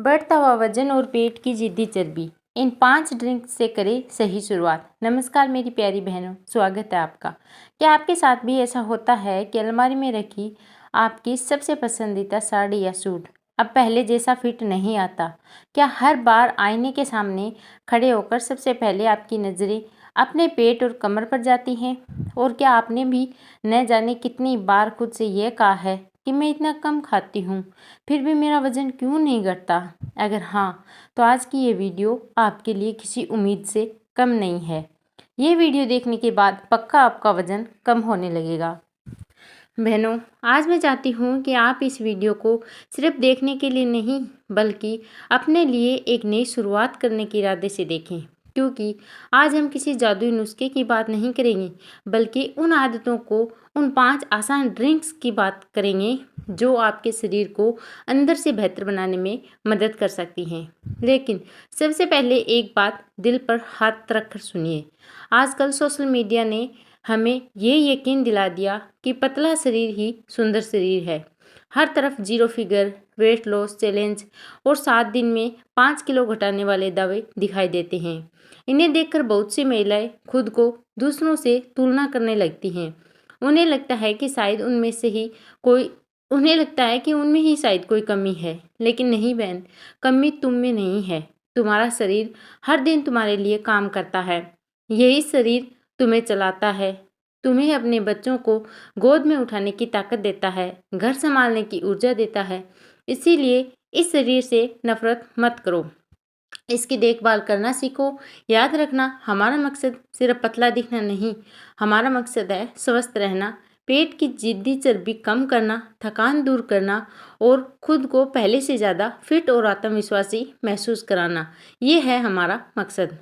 बढ़ता हुआ वजन और पेट की जिद्दी चर्बी, इन 5 ड्रिंक से करें सही शुरुआत। नमस्कार मेरी प्यारी बहनों, स्वागत है आपका। क्या आपके साथ भी ऐसा होता है कि अलमारी में रखी आपकी सबसे पसंदीदा साड़ी या सूट अब पहले जैसा फिट नहीं आता? क्या हर बार आईने के सामने खड़े होकर सबसे पहले आपकी नज़रें अपने पेट और कमर पर जाती हैं? और क्या आपने भी न जाने कितनी बार खुद से यह कहा है कि मैं इतना कम खाती हूँ, फिर भी मेरा वज़न क्यों नहीं घटता? अगर हाँ, तो आज की ये वीडियो आपके लिए किसी उम्मीद से कम नहीं है। ये वीडियो देखने के बाद पक्का आपका वज़न कम होने लगेगा। बहनों, आज मैं चाहती हूँ कि आप इस वीडियो को सिर्फ देखने के लिए नहीं, बल्कि अपने लिए एक नई शुरुआत करने के इरादे से देखें। क्योंकि आज हम किसी जादुई नुस्खे की बात नहीं करेंगे, बल्कि उन आदतों को, उन 5 आसान ड्रिंक्स की बात करेंगे जो आपके शरीर को अंदर से बेहतर बनाने में मदद कर सकती हैं। लेकिन सबसे पहले एक बात दिल पर हाथ रखकर सुनिए। आजकल सोशल मीडिया ने हमें ये यकीन दिला दिया कि पतला शरीर ही सुंदर शरीर है। हर तरफ 0 फिगर, वेट लॉस चैलेंज और 7 दिन में 5 किलो घटाने वाले दावे दिखाई देते हैं। इन्हें देखकर बहुत सी महिलाएं खुद को दूसरों से तुलना करने लगती हैं। उन्हें लगता है कि उनमें ही शायद कोई कमी है। लेकिन नहीं बहन, कमी तुम में नहीं है। तुम्हारा शरीर हर दिन तुम्हारे लिए काम करता है। यही शरीर तुम्हें चलाता है, तुम्हें अपने बच्चों को गोद में उठाने की ताकत देता है, घर संभालने की ऊर्जा देता है। इसीलिए इस शरीर से नफरत मत करो, इसकी देखभाल करना सीखो। याद रखना, हमारा मकसद सिर्फ पतला दिखना नहीं, हमारा मकसद है स्वस्थ रहना, पेट की जिद्दी चर्बी कम करना, थकान दूर करना और खुद को पहले से ज़्यादा फिट और आत्मविश्वासी महसूस कराना। ये है हमारा मकसद।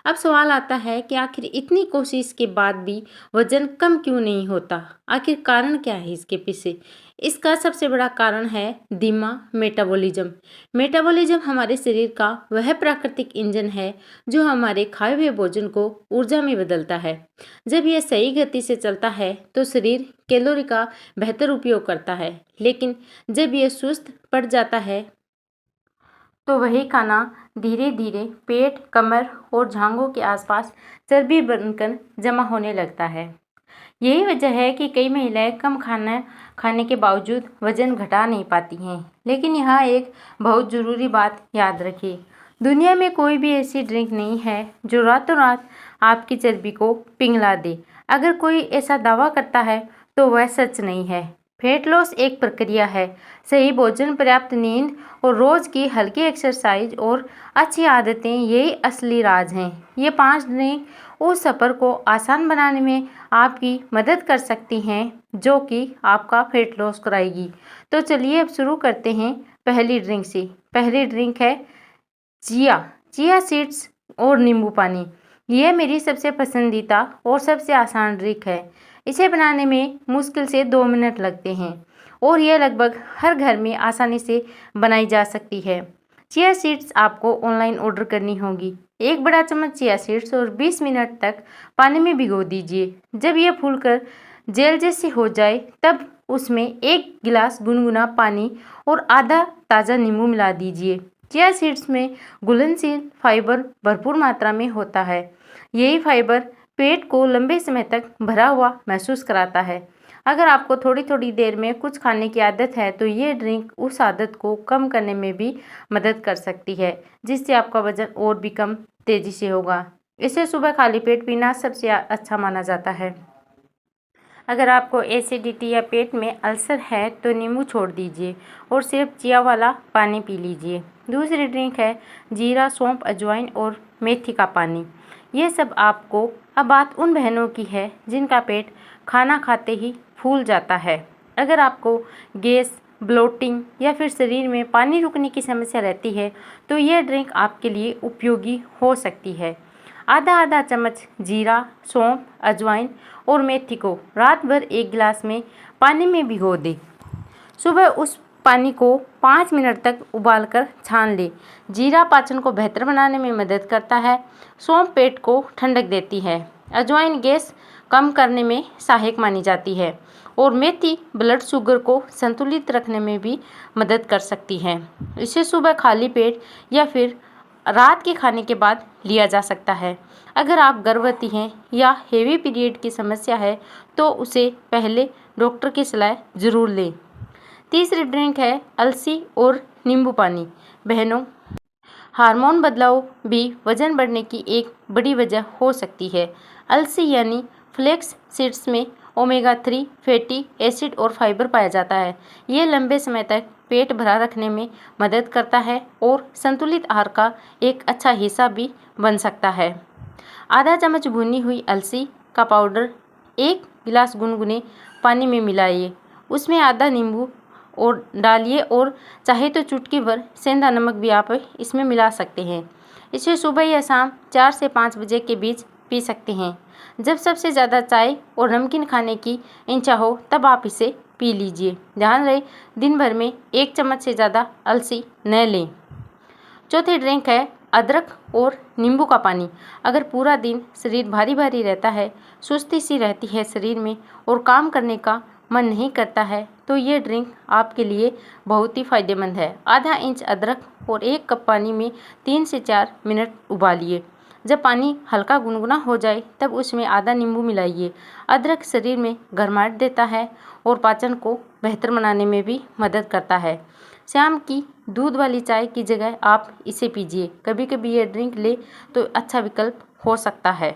अब सवाल आता है कि आखिर इतनी कोशिश के बाद भी वजन कम क्यों नहीं होता? आखिर कारण क्या है इसके पीछे? इसका सबसे बड़ा कारण है धीमा मेटाबॉलिज्म। मेटाबॉलिज्म हमारे शरीर का वह प्राकृतिक इंजन है जो हमारे खाए हुए भोजन को ऊर्जा में बदलता है। जब यह सही गति से चलता है तो शरीर कैलोरी का बेहतर उपयोग करता है, लेकिन जब यह सुस्त पड़ जाता है तो वही खाना धीरे धीरे पेट, कमर और जांघों के आसपास चर्बी बनकर जमा होने लगता है। यही वजह है कि कई महिलाएं कम खाना खाने के बावजूद वजन घटा नहीं पाती हैं। लेकिन यहाँ एक बहुत ज़रूरी बात याद रखिए, दुनिया में कोई भी ऐसी ड्रिंक नहीं है जो रातों रात आपकी चर्बी को पिघला दे। अगर कोई ऐसा दावा करता है तो वह सच नहीं है। फैट लॉस एक प्रक्रिया है। सही भोजन, पर्याप्त नींद और रोज़ की हल्की एक्सरसाइज और अच्छी आदतें यही असली राज हैं। ये 5 ड्रिंक उस सफ़र को आसान बनाने में आपकी मदद कर सकती हैं जो कि आपका फैट लॉस कराएगी। तो चलिए अब शुरू करते हैं पहली ड्रिंक से। पहली ड्रिंक है चिया सीड्स और नींबू पानी। यह मेरी सबसे पसंदीदा और सबसे आसान ड्रिंक है। इसे बनाने में मुश्किल से 2 मिनट लगते हैं और यह लगभग हर घर में आसानी से बनाई जा सकती है। चिया सीड्स आपको ऑनलाइन ऑर्डर करनी होगी। 1 बड़ा चम्मच चिया सीड्स और 20 मिनट तक पानी में भिगो दीजिए। जब यह फूलकर जेल जैसी हो जाए तब उसमें 1 गिलास गुनगुना पानी और आधा ताज़ा नींबू मिला दीजिए। चिया सीड्स में घुलनशील फाइबर भरपूर मात्रा में होता है। यही फाइबर पेट को लंबे समय तक भरा हुआ महसूस कराता है। अगर आपको थोड़ी थोड़ी देर में कुछ खाने की आदत है तो ये ड्रिंक उस आदत को कम करने में भी मदद कर सकती है, जिससे आपका वजन और भी कम तेज़ी से होगा। इसे सुबह खाली पेट पीना सबसे अच्छा माना जाता है। अगर आपको एसिडिटी या पेट में अल्सर है तो नींबू छोड़ दीजिए और सिर्फ चिया वाला पानी पी लीजिए। दूसरी ड्रिंक है जीरा, सौंफ, अजवाइन और मेथी का पानी। ये सब आपको, अब बात उन बहनों की है जिनका पेट खाना खाते ही फूल जाता है। अगर आपको गैस, ब्लोटिंग या फिर शरीर में पानी रुकने की समस्या रहती है तो यह ड्रिंक आपके लिए उपयोगी हो सकती है। आधा आधा चम्मच जीरा, सौंफ, अजवाइन और मेथी को रात भर 1 गिलास में पानी में भिगो दें। सुबह उस पानी को 5 मिनट तक उबालकर छान लें। जीरा पाचन को बेहतर बनाने में मदद करता है। सौंफ पेट को ठंडक देती है। अजवाइन गैस कम करने में सहायक मानी जाती है और मेथी ब्लड शुगर को संतुलित रखने में भी मदद कर सकती है। इसे सुबह खाली पेट या फिर रात के खाने के बाद लिया जा सकता है। अगर आप गर्भवती हैं या हेवी पीरियड की समस्या है तो उसे पहले डॉक्टर की सलाह ज़रूर लें। तीसरी ड्रिंक है अलसी और नींबू पानी। बहनों, हार्मोन बदलाव भी वजन बढ़ने की एक बड़ी वजह हो सकती है। अलसी यानी फ्लेक्स सीड्स में ओमेगा 3 फैटी एसिड और फाइबर पाया जाता है। ये लंबे समय तक पेट भरा रखने में मदद करता है और संतुलित आहार का एक अच्छा हिस्सा भी बन सकता है। आधा चम्मच भुनी हुई अलसी का पाउडर 1 गिलास गुनगुने पानी में मिलाइए। उसमें आधा नींबू और डालिए और चाहे तो चुटकी भर सेंधा नमक भी आप इसमें मिला सकते हैं। इसे सुबह या शाम 4 से 5 बजे के बीच पी सकते हैं। जब सबसे ज़्यादा चाय और नमकीन खाने की इच्छा हो तब आप इसे पी लीजिए। ध्यान रहे, दिन भर में 1 चम्मच से ज़्यादा अलसी न लें। चौथी ड्रिंक है अदरक और नींबू का पानी। अगर पूरा दिन शरीर भारी भारी रहता है, सुस्ती सी रहती है शरीर में और काम करने का मन नहीं करता है तो ये ड्रिंक आपके लिए बहुत ही फायदेमंद है। आधा इंच अदरक और 1 कप पानी में 3 से 4 मिनट उबालिए। जब पानी हल्का गुनगुना हो जाए तब उसमें आधा नींबू मिलाइए। अदरक शरीर में गर्माहट देता है और पाचन को बेहतर बनाने में भी मदद करता है। शाम की दूध वाली चाय की जगह आप इसे पीजिए। कभी कभी ये ड्रिंक ले तो अच्छा विकल्प हो सकता है।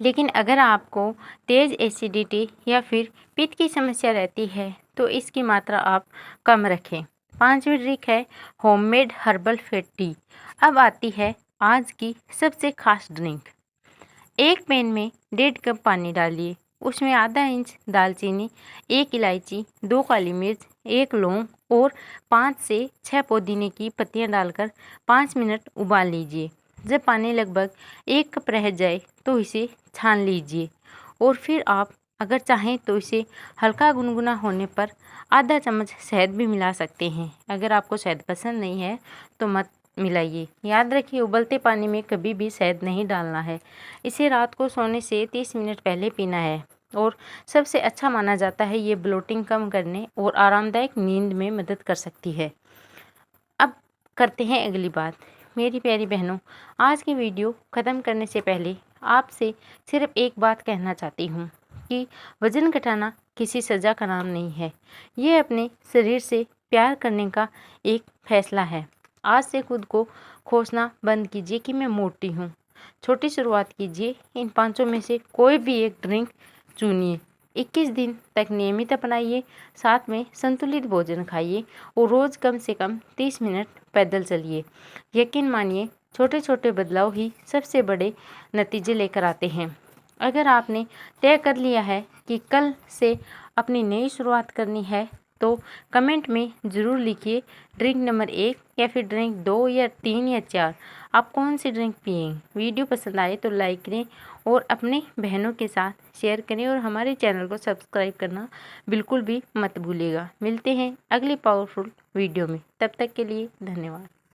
लेकिन अगर आपको तेज़ एसिडिटी या फिर पित्त की समस्या रहती है तो इसकी मात्रा आप कम रखें। 5वीं ड्रिंक है होममेड हर्बल फेट टी। अब आती है आज की सबसे खास ड्रिंक। एक पैन में 1.5 कप पानी डालिए। उसमें आधा इंच दालचीनी, 1 इलायची, 2 काली मिर्च, 1 लौंग और 5 से 6 पुदीने की पत्तियां डालकर 5 मिनट उबाल लीजिए। जब पानी लगभग 1 कप रह जाए तो इसे छान लीजिए और फिर आप अगर चाहें तो इसे हल्का गुनगुना होने पर आधा चम्मच शहद भी मिला सकते हैं। अगर आपको शहद पसंद नहीं है तो मत मिलाइए। याद रखिए, उबलते पानी में कभी भी शहद नहीं डालना है। इसे रात को सोने से 30 मिनट पहले पीना है और सबसे अच्छा माना जाता है ये ब्लोटिंग कम करने और आरामदायक नींद में मदद कर सकती है। अब करते हैं अगली बात। मेरी प्यारी बहनों, आज की वीडियो ख़त्म करने से पहले आपसे सिर्फ एक बात कहना चाहती हूँ कि वज़न घटाना किसी सज़ा का नाम नहीं है। ये अपने शरीर से प्यार करने का एक फैसला है। आज से खुद को कोसना बंद कीजिए कि मैं मोटी हूँ। छोटी शुरुआत कीजिए। इन 5 में से कोई भी एक ड्रिंक चुनिए। 21 दिन तक नियमित अपनाइए। साथ में संतुलित भोजन खाइए और रोज़ कम से कम 30 मिनट पैदल चलिए। यकीन मानिए, छोटे छोटे बदलाव ही सबसे बड़े नतीजे लेकर आते हैं। अगर आपने तय कर लिया है कि कल से अपनी नई शुरुआत करनी है तो कमेंट में ज़रूर लिखिए ड्रिंक नंबर 1 या फिर ड्रिंक 2 या 3 या 4 आप कौन सी ड्रिंक पिएंगे। वीडियो पसंद आए तो लाइक करें और अपने बहनों के साथ शेयर करें और हमारे चैनल को सब्सक्राइब करना बिल्कुल भी मत भूलिएगा। मिलते हैं अगली पावरफुल वीडियो में। तब तक के लिए धन्यवाद।